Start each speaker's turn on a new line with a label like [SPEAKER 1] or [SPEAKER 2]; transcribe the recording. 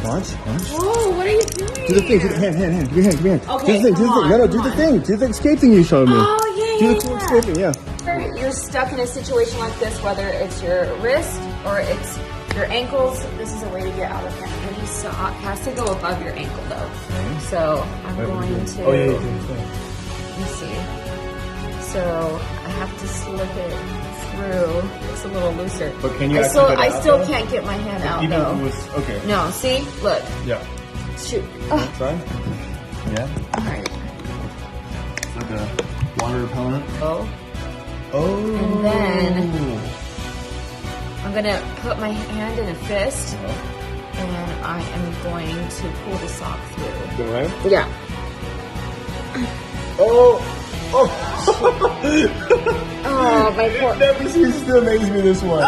[SPEAKER 1] Watch.
[SPEAKER 2] Whoa, what are you doing?
[SPEAKER 1] Do the thing. Do the hand. Give me your hand.
[SPEAKER 2] Okay,
[SPEAKER 1] Do the thing. No, do the thing. Do the escape thing you showed me.
[SPEAKER 2] Oh,
[SPEAKER 1] Do the cool escaping, yeah.
[SPEAKER 2] You're stuck in a situation like this, whether it's your wrist or it's your ankles. This is a way to get out of it. And your sock has to go above your ankle, though. Okay. So I'm going to.
[SPEAKER 1] Oh, yeah.
[SPEAKER 2] Let me see. So I have to slip it through. It's a little looser.
[SPEAKER 1] But can you
[SPEAKER 2] I still can't get my hand out,
[SPEAKER 1] Even
[SPEAKER 2] though.
[SPEAKER 1] if it was, okay.
[SPEAKER 2] No, see? Look.
[SPEAKER 1] Yeah.
[SPEAKER 2] Shoot.
[SPEAKER 1] Try? Yeah.
[SPEAKER 2] All right.
[SPEAKER 1] It's like a water repellent.
[SPEAKER 2] Oh.
[SPEAKER 1] Oh.
[SPEAKER 2] And then I'm gonna put my hand in a fist, and I am going to pull the sock through.
[SPEAKER 1] Go right?
[SPEAKER 2] Yeah.
[SPEAKER 1] Oh.
[SPEAKER 2] Oh, my poor.
[SPEAKER 1] Never ceases to amaze me, this one.